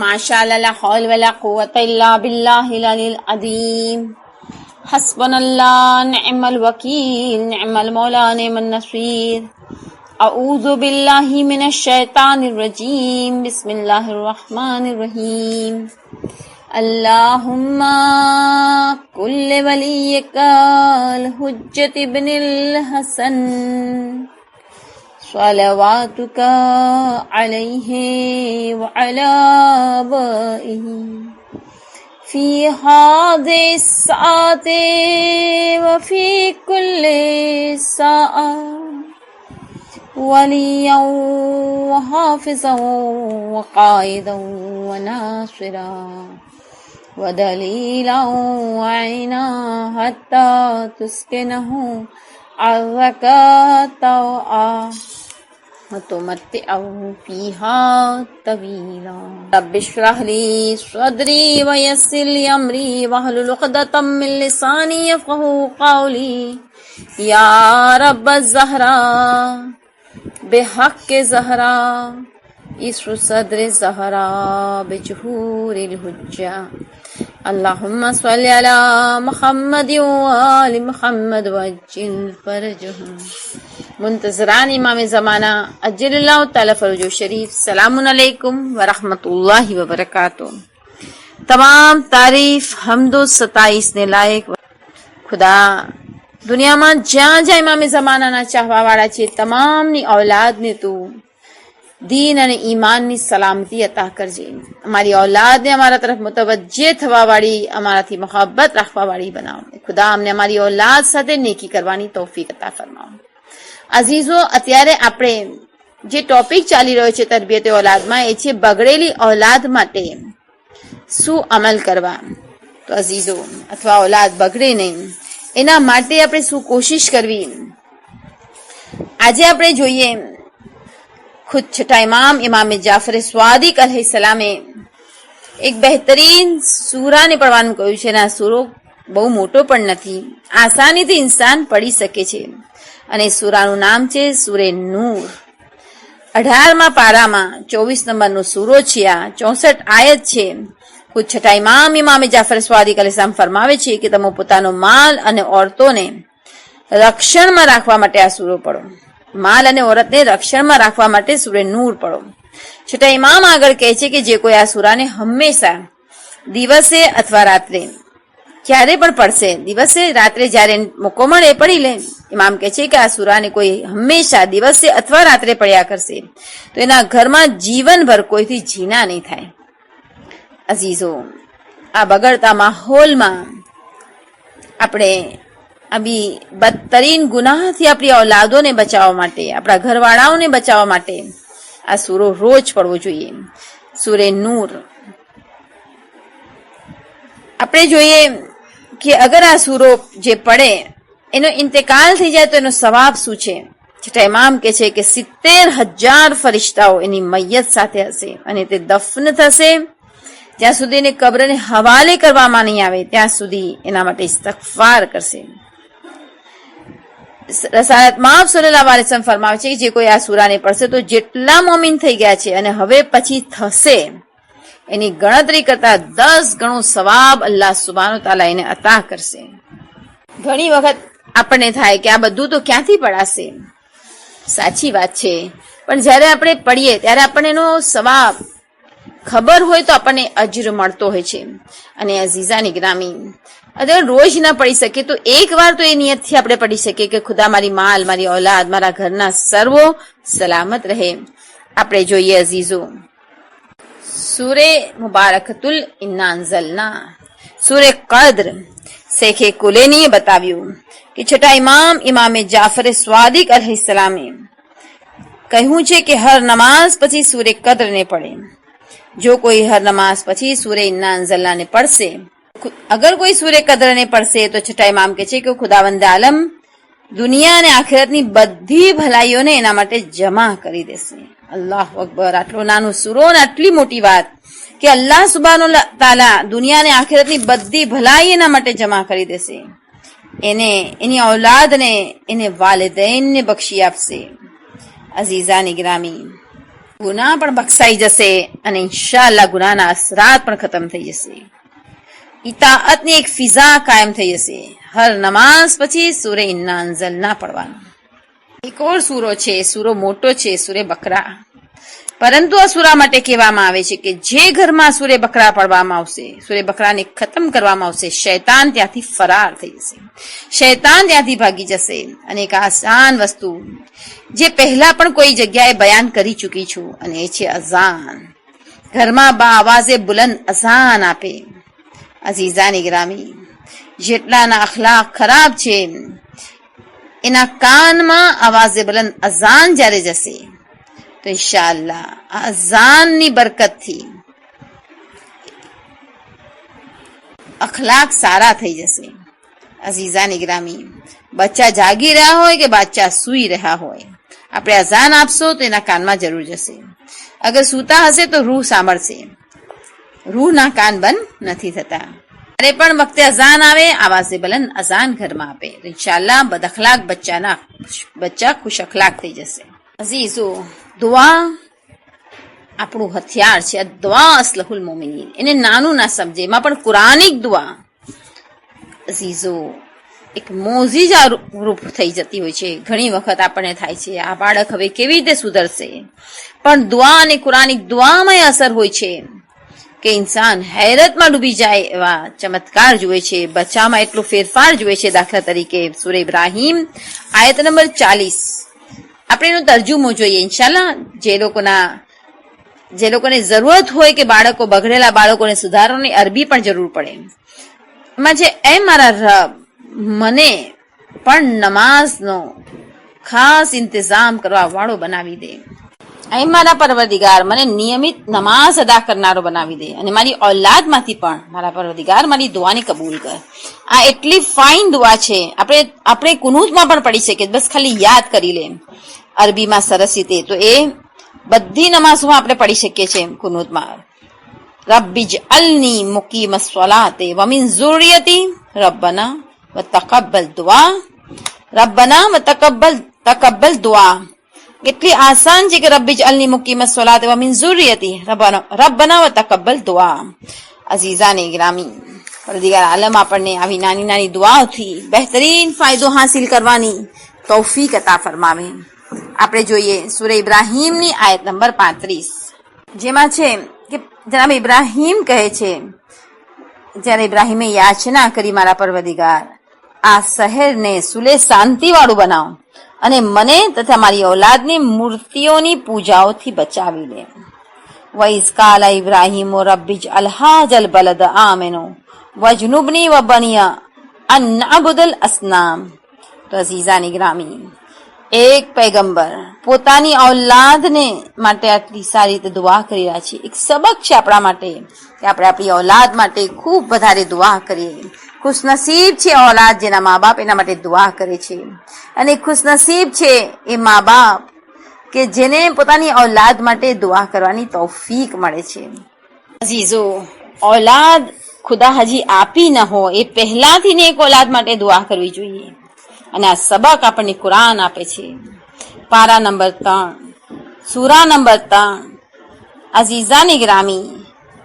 माशाअल्लाह ला हौल वला कुव्वत इल्ला बिल्लाहिल अलील अज़ीम। हस्बुनल्लाह निअमल वकील निअमल मौला निअमन नसीर। अऊज़ु बिल्लाहि मिनश शैतानिर रजीम। बिस्मिल्लाहिर रहमानिर रहीम। अल्लाहुम्मा कुल्ले वलियकल हुज्जत इब्निल हसन सलवातुका अलैहि व अला आबाइहि फी हादिस साते व फी कुल्ले साआ वलियन व हाफिज़न व काइदन व नासिरा व दलीलन व ऐना हत्ता तुस्किनहु अर्रका तौआ तुमत्तिअहु फीहा तवीला। रब्बि इश्रह ली सदरी व यस्सिर ली अमरी वहलुल उक़दतम मिन लिसानी यफ़क़हू क़ौली। या रब्बज़ ज़हरा बिहक़्क़ि ज़हरा इस्र सद्र ज़हरा बिजुहूरिल हुज्जा। अल्लाहुम्मा सल्लि अला मुहम्मद व आलि मुहम्मद वअज्जिल फरजहुम। मुंतज़रान इमाम ज़माना अज्जलल्लाहु तआला फरजहु शरीफ। सलामुन अलैकुम व रहमतुल्लाहि व बरकातुहू। तमाम तारीफ हम्दो सताईस ने लायक खुदा દુનિયામાં જ્યાં જ્યાં ઇમામે ઝમાનાના ચાહવાવાળા છે તમામની ઔલાદને તું દીન અને ઈમાનની સલામતી અતા કરજે। અમારી ઔલાદને અમારા તરફ મુતવજ્જે થવાવાળી, અમારાથી મોહબ્બત રાખવાવાળી બનાવો। ખુદા અમને અમારી ઔલાદ સાથે નેકી કરવાની તૌફીક અતા ફરમાવો। અઝીઝો, અત્યારે આપણે જે ટોપિક ચાલી રહ્યો છે તરબિયત ઔલાદમાં, એ છે બગડેલી ઔલાદ માટે શું અમલ કરવા। તો અઝીઝો, અથવા ઔલાદ બગડે નહીં એના માટે આપણે શું કોશિશ કરવી। આજે આપણે જોઈએ, ખુદ છઠ્ઠા ઇમામ ઇમામે જાફર સ્વાદિક અલૈહિસ્સલામે એક બહેતરીન સૂરાને પડવાનું કહ્યું છે। આ સૂરો બહુ મોટો પણ નથી, આસાનીથી ઇન્સાન પડી શકે છે, અને સૂરાનું નામ છે સૂરે નૂર। 18મા પારામાં 24 નંબરનો સૂરો છે। આ 64 આયત છે। ખુદ છઠ્ઠા ઇમામ ઇમામે જાફર સ્વાદિક અલૈહિસ્સલામ ફરમાવે છે કે તમે પોતાનો માલ અને ઓરતોને રક્ષણમાં રાખવા માટે આ સૂરો પઢો। માલ અને ઓરતને રક્ષણમાં રાખવા માટે સૂરે નૂર પઢો। છઠ્ઠા ઇમામ આગળ કહે છે કે જે કોઈ આ સૂરાને હંમેશા દિવસે અથવા રાત્રે ક્યારે પણ પડશે, દિવસે રાત્રે જ્યારે મોકો મળે પડી લે। ઇમામ કહે છે કે આ સૂરાને કોઈ હંમેશા દિવસે અથવા રાત્રે પડ્યા કરશે તો એના ઘરમાં જીવનભર કોઈથી ઝીના નહીં થાય। અઝીઝો, આ બગડતા માહોલમાં આપણે આવી બદતરીન ગુનાહથી આપણી ઔલાદોને બચાવવા માટે, આપણા ઘરવાળાઓને બચાવવા માટે આ સૂરો રોજ પડવો જોઈએ। સૂરે નૂર આપણે જોઈએ કે અગર આ સૂરો જે પડે એનો ઇન્તેકાલ થઈ જાય તો એનો સવાબ શું છે। છઠ્ઠા ઇમામ કહે છે કે 70,000 ફરિશ્તાઓ એની મૈયત સાથે હશે, અને તે દફન થશે જ્યાં સુધી એને કબ્રને હવાલે કરવામાં નહીં આવે ત્યાં સુધી એના માટે ઇસ્તિગફાર કરશે। રસાલત માફ સલ્લલ્લાહુ અલૈહિ વસલ્લમ ફરમાવે છે કે જે કોઈ આ સૂરાને પડશે તો જેટલા મોમિન થઈ ગયા છે અને હવે પછી થશે એની ગણતરી કરતા 10 ગણો સવાબ અલ્લાહ સુબ્હાનહુ તઆલા એને અતા કરશે। ઘણી વખત આપણને થાય કે આ બધું તો ક્યાંથી પડાશે। સાચી વાત છે, પણ જ્યારે આપણે પડીએ ત્યારે આપણને એનો સવાબ ખબર હોય તો આપણને અજર મળતો હોય છે। અને અઝીઝાની ગ્રામી, અગર રોજ ના પડી શકે તો એક વાર તો એ નિયતથી આપણે પડી શકીએ કે ખુદા મારી માલ, મારી ઔલાદ, મારા ઘરના સર્વો સલામત રહે। આપણે જોઈએ અઝીઝો, સૂરે મુબારકતુલ ઇન્ના અંઝલના, સૂરે કદ્ર, શેખે કુલેનીએ બતાવ્યું કે છઠ્ઠા ઇમામ ઇમામે જાફર સ્વાદિક અલૈહિસ્સલામે કહ્યું છે કે હર નમાઝ પછી સૂરે કદ્રને પડે। જો કોઈ હર નમાઝ પછી સૂરે ઇન્ના અંઝલનાને પડશે, અગર કોઈ સૂરે કદ્રને પડશે તો છઠ્ઠા ઇમામ કહે છે કે ખુદાવંદ આલમ દુનિયા અને આખિરતની બધી ભલાઈઓને એના માટે જમા કરી દેશે। અલ્લાહુ અકબર! આટલો નાનો સૂરો અને આટલી મોટી વાત કે અલ્લાહ સુબ્હાનહુ તઆલા દુનિયા અને આખિરતની બધી ભલાઈ એના માટે જમા કરી દેશે। એને, એની ઔલાદને, એને વાલિદૈનને બક્ષી આપશે। અઝીઝાની ગ્રામી, ગુનાહ પણ બક્ષાઈ જશે અને ઇન્શાઅલ્લાહ ગુનાહના અસરાત પણ ખતમ થઈ જશે. ઇતાઅતની એક ફિઝા કાયમ થઈ જશે. હર નમાઝ પછી સૂરે ઇન્ના અંઝલના પડવાનું. એક ઓર સૂરો છે, સૂરો મોટો છે, સૂરે બકરા. પરંતુ આ સૂરા માટે કહેવામાં આવે છે કે જે ઘરમાં સૂરે બકરા પડવામાં આવશે, સૂરે બકરાને ખતમ કરવામાં આવશે, શૈતાન ત્યાંથી ફરાર થઈ જશે, શૈતાન ત્યાંથી ભાગી જશે. અને એક આસાન વસ્તુ જે પહેલા પણ કોઈ જગ્યાએ બયાન કરી ચૂકી છું, અને એ છે અઝાન. ઘરમાં બા આવાજે બુલંદ અઝાન આપે. અઝીઝાની ગ્રામી, જેટલાના અખલાક ખરાબ છે એના કાનમાં આવાજે બુલંદ અઝાન જ્યારે જશે તો ઇન્શાઅલ્લાહ આ અઝાનની બરકતથી અખલાક સારા થઈ જશે. અઝીઝાની ગ્રામી, બચ્ચા જાગી રહ્યા હોય કે બચ્ચા સૂઈ રહ્યા હોય, આપણે અઝાન આપશો તો એના કાનમાં જરૂર જશે. અગર સૂતા હશે તો રૂહ સાંભળશે, રૂહના કાન બંધ નથી થતા. ત્યારે પણ વખતે અઝાન આવે, આવાઝે બુલંદ અઝાન ઘરમાં આપે, ઇન્શાઅલ્લાહ બદઅખલાક બચ્ચા ખુશ અખલાક થઈ જશે. અઝીઝો, દુઆ આપણું હથિયાર છે. દુઆ અસ્લહુલ મોમિનીન, એને નાનું ના સમજે, એમાં પણ કુરાનિક દુઆ અઝીઝો એક મોજીઝા રૂપ થઈ જતી હોય છે. ઘણી વખત આપણને થાય છે આ બાળક હવે કેવી રીતે સુધરશે, પણ દુઆ અને કુરાનિક દુઆમાં અસર હોય છે કે ઇન્સાન હેરતમાં ડૂબી જાય એવા ચમત્કાર જુએ છે, બચ્ચામાં એટલો ફેરફાર જુએ છે. દાખલા તરીકે સૂરે ઇબ્રાહીમ આયત નંબર 40, આપણે એનો તર્જુમો જોઈએ ઇન્શાઅલ્લાહ. જે લોકોને જરૂરત હોય કે બાળકો બગડેલા બાળકોને સુધારવાની અરબી પણ જરૂર પડે, એમાં છે એ મારા રબ મને પણ નમાઝનો ખાસ ઇંતજામ કરવા વાળો બનાવી દે. એ મારા પરવરદિગાર મને નિયમિત નમાઝ અદા કરનારો બનાવી દે, અને મારી ઔલાદમાંથી પણ મારા પરવરદિગાર મારી દુઆને કબૂલ કર. આ એટલી ફાઇન દુઆ છે, આપણે કુનૂતમાં પણ પડી શકીએ, બસ ખાલી યાદ કરી લે અરબીમાં સરસ રીતે. તો એ બધી નમાઝોમાં આપણે પડી શકીએ છીએ કુનૂતમાં. રબ્બિજઅલની મુકીમસ સલાતે વ મિન ઝુર્રિયતી રબ્બના વ તકબ્બલ દુઆ, રબ્બના વ તકબ્બલ દુઆ. કેટલી આસાન છે કે રબ્બિજઅલની મુકીમસ સલાતે વ મિન ઝુર્રિયતી રબ્બના વ તકબ્બલ દુઆ. અઝીઝાને ગ્રામી, પરવરદિગાર આલમ આપણને આવી નાની નાની દુઆઓથી બહેતરીન ફાયદો હાસિલ કરવાની તૌફીક અતા ફરમાવે. આપણે જોઈએ સૂરે ઇબ્રાહીમની આયત નંબર 35, જેમાં છે કે જનાબ ઇબ્રાહીમ કહે છે, જ્યારે ઇબ્રાહીમે યાચના કરી, મારા પરવરદિગાર આ શહેરને સુલે શાંતિ વાળું બનાવો અને મને તથા મારી ઔલાદની મૂર્તિઓની પૂજાઓથી બચાવી લે. વઇઝ કાલા ઇબ્રાહીમ રબ્બિજઅલ હાઝલ બલદ આમિનો વજનુબની વ બનિયા અન નઅબુદલ અસનામ. તો અઝીઝાની ગ્રામી, એક પૈગંબર પોતાની ઔલાદને માટે આટલી સારી રીતે દુઆ કરી રહ્યા છે. એક સબક છે આપણા માટે કે આપણે આપણી ઔલાદ માટે ખૂબ વધારે દુઆ કરીએ. ખુશનસીબ છે ઔલાદ જેના મા બાપ એના માટે દુઆ કરે છે, અને ખુશનસીબ છે એ મા બાપ કે જેને પોતાની ઔલાદ માટે દુઆ કરવાની તૌફીક મળે છે. અઝીઝો, ઔલાદ ખુદા હજી આપી ન હોય એ પહેલાથી ને એક ઔલાદ માટે દુઆ કરવી જોઈએ, અને આ સબક આપણને કુરાન આપે છે. પારા નંબર 3, સૂરા નંબર 3. અઝીઝાની ગ્રામી,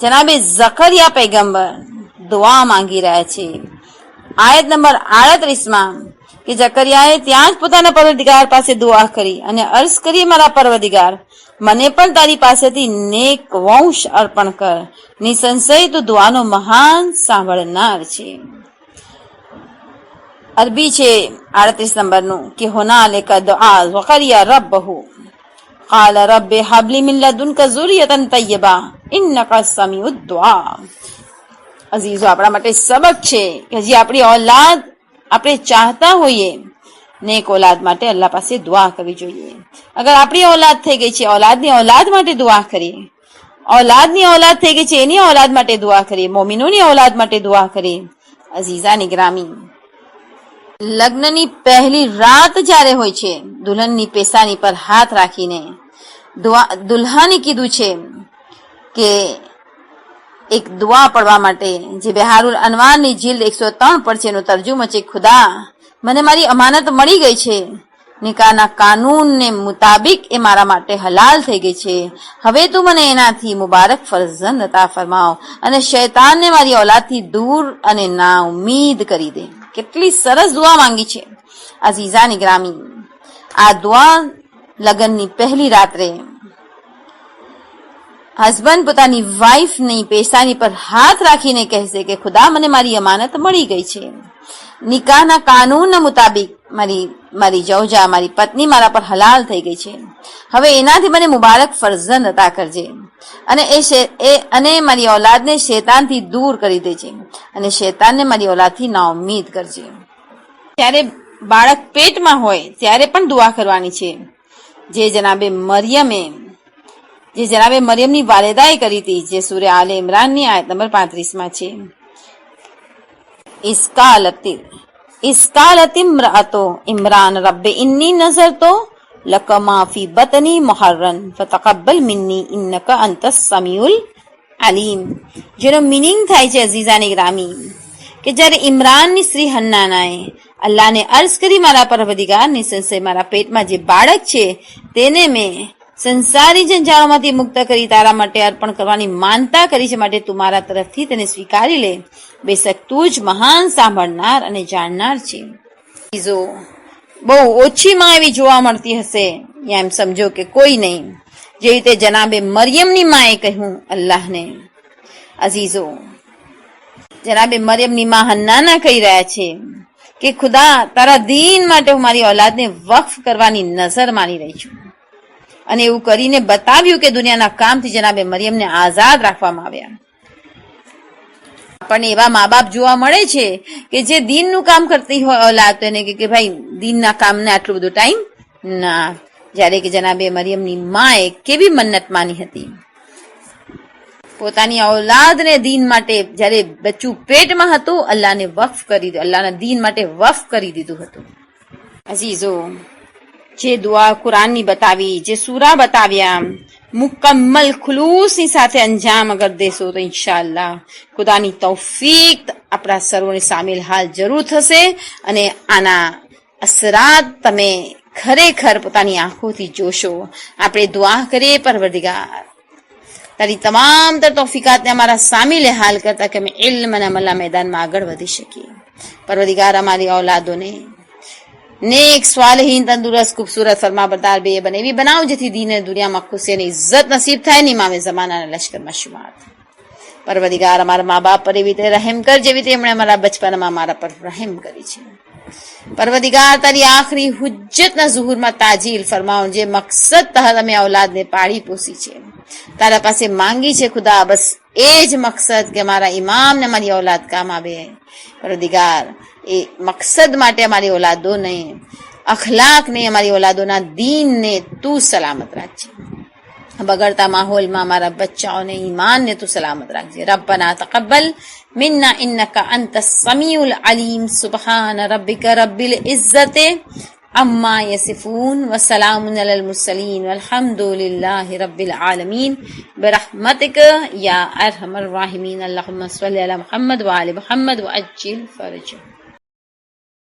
જનાબે ઝકરિયા પૈગંબર દુઆ માંગી રહ્યા છે. આયત નંબર 38માં કે ઝકરિયાએ ત્યાં જ પોતાના પરવરદિગાર પાસે દુઆ કરી અને અર્ઝ કરી, મારા પરવરદિગાર મને પણ તારી પાસેથી નેક વંશ અર્પણ કર, નિસંશય તું દુઆનો મહાન સાંભળનાર છે. અરબી છે 38 નંબરનું કે હુનાલિકા દુઆ ઝકરિયા રબ્બહુ قال رب هب لي من لدنك ذرية طيبة إنك سميع الدعاء. અઝીઝો, આપણા માટે સબક છે કે હજી આપણી ઔલાદ આપણે ચાહતા હોઈએ નેક ઔલાદ માટે અલ્લાહ પાસે દુઆ કરવી જોઈએ. અગર આપણી ઔલાદ થઈ ગઈ છે, ઔલાદની ઔલાદ માટે દુઆ કરીએ, ઔલાદની ઔલાદ થઈ ગઈ છે એની ઔલાદ માટે દુઆ કરીએ, મોમિનોની ઔલાદ માટે દુઆ કરીએ. અઝીઝાની ગ્રામી, લગ્નની પહેલી રાત જ્યારે હોય છે, દુલ્હનની પેશાની પર હાથ રાખીને દુલ્હાને કીધું છે કે એક દુઆ પડવા માટે, જે બિહારુલ અનવારની જિલ્દ 103 પર છે. એનો તર્જુમો છે, ખુદા મને મારી અમાનત મળી ગઈ છે નિકાહના કાનૂનને મુતાબિક એ મારા માટે હલાલ થઈ ગઈ છે. હવે તું મને એનાથી મુબારક ફરજંદ અતા ફરમાવ અને શૈતાનને મારી ઓલાદથી દૂર અને ના ઉમ્મીદ કરી દે. કેટલી સરસ દુઆ માંગી છે અઝીઝાની ગ્રામી. આ દુઆ લગ્નની પહેલી રાત્રે હસબન્ડ પોતાની વાઈફની પેશાની પર હાથ રાખીને કહેશે કે ખુદા, મને મારી અમાનત મળી ગઈ છે. નિકાહના કાનૂનના મુતાબિક મારી જૌજા, મારી પત્ની મારા પર હલાલ થઈ ગઈ છે. હવે એનાથી મને મુબારક ફરજંદ અતા કરજે અને મારી ઓલાદને શૈતાનથી દૂર કરી દેજે અને શૈતાનને મારી ઓલાદથી નાઉમ્મીદ કરજે. ત્યારે બાળક પેટમાં હોય ત્યારે પણ દુઆ કરવાની છે, જે જનાબે મરિયમની વાલિદાએ કરી હતી, જે સૂરા આલે ઇમરાનની આયત નંબર 35 છે. ઇસ્કાલત ઇમ્રાતો ઇમરાન રબ્બે ઇન્ની નઝરતો લક મા ફી બતની મુહર્રન ફતકબ્બલ મિન્ની ઇન્નકા અંતસ સમીઉલ અલીમ. જેનો મિનિંગ થાય છે અઝીઝાની ગ્રામી કે જ્યારે ઇમરાનની સ્ત્રી હન્નાનાએ અલ્લાહને અર્જ કરી, મારા પરવરદિગાર નિસંશય મારા પેટમાં જે બાળક છે તેને મેં સંસારી જંજાળોમાંથી મુક્ત કરી તારા માટે અર્પણ કરવાની માનતા કરી છે, માટે તું મારા તરફથી તેને સ્વીકારી લે. બેશક તું જ મહાન સાંભળનાર અને જાણનાર છે. બહુ ઓછી માં એવી જોવા મળતી હશે, યા એમ સમજો કે કોઈ નહીં. જેવી રીતે જનાબે મરિયમની માએ કહ્યું અલ્લાહને. અઝીઝો, જનાબે મરિયમની માં હન્નાના કહી રહ્યા છે કે ખુદા, તારા દીન માટે હું મારી ઓલાદને વક્ફ કરવાની નઝર માની રહી છું. અને એવું કરીને બતાવ્યું કે દુનિયાના કામથી જનાબે મરિયમને આઝાદ રાખવામાં આવ્યા. આપણને એવા મા બાપ જોવા મળે છે કે જે દીનનું કામ કરતી હોય ઓલાદ, તો એને કે ભાઈ દીનના કામને આટલું બધું ટાઈમ ના. જ્યારે કે જનાબે મરિયમની માએ કેવી મન્નત માની હતી, પોતાની ઔલાદને દીન માટે જ્યારે બચ્ચું પેટમાં હતું અલ્લાહને વક્ફ કરી દીધું, અલ્લાહના દીન માટે વક્ફ કરી દીધું હતું. અઝીઝો, જે દુઆ કુરાનની બતાવી, જે સૂરા બતાવ્યા, મુકમ્મલ ખુલૂસની સાથે અંજામ અગર દેશો તો ઇન્શાઅલ્લાહ ખુદાની તૌફીક આપણા સર્વોને સામેલ હાલ જરૂર થશે અને આના અસરાત તમે ખરેખર પોતાની આંખોથી જોશો. આપણે દુઆ કરીએ, પરવરદિગાર તારી તમામ તૌફીકાતને અમારા સામેલ હાલ કરતા કે અમે ઇલ્મ અને અમલના મેદાનમાં આગળ વધી શકીએ. પરવરદિગાર અમારી ઔલાદોને નેક, સ્વાલિહીન, તંદુરસ્ત, ખૂબસૂરત, ફરમાબરદાર બે બને એવી બનાવ, જેથી દીન દુનિયામાં ખુશી અને ઇજ્જત નસીબ થાય ને ઇમામે ઝમાનાના લશ્કરમાં શુમાર. પરવરદિગાર અમારા મા બાપ પર એવી રીતે રહેમ કર જેવી રીતે એમણે અમારા બચપનમાં મારા પર રહેમ કરી છે. પરવરદિગાર તારી આખરી હુજ્જતના ઝુહુરમાં તાજીલ ફરમાવો. જે મકસદ તહત અમે ઔલાદને પાળી પોસી છે, તારા પાસે માંગી છે ખુદા, બસ એ જ મકસદ કે મારા ઇમામ ને મારી ઔલાદ કામ આવે. પરવરદિગાર એ મકસદ માટે અમારી ઔલાદોને અખલાકને, અમારી ઔલાદોના દીનને તું સલામત રાખજે. બગડતા માહોલમાં અમારા બચ્ચાઓને ઈમાનને તું સલામત રાખજે. રબ્બના તકબ્બલ મિન્ના ઇન્નકા અંતસ સમીઉલ અલીમ. સુબહાન રબ્બિકા રબ્બિલ ઇઝ્ઝતિ અમ્મા યસિફૂન વ સલામુન અલલ મુરસલીન વલ્હમ્દુલિલ્લાહિ રબ્બિલ આલમીન બિરહમતિક યા અરહમર રાહિમીન. અલ્લાहुम्मा सल्लि अला मुहम्मद व आलि मुहम्मद व अज्जिल फरजहु.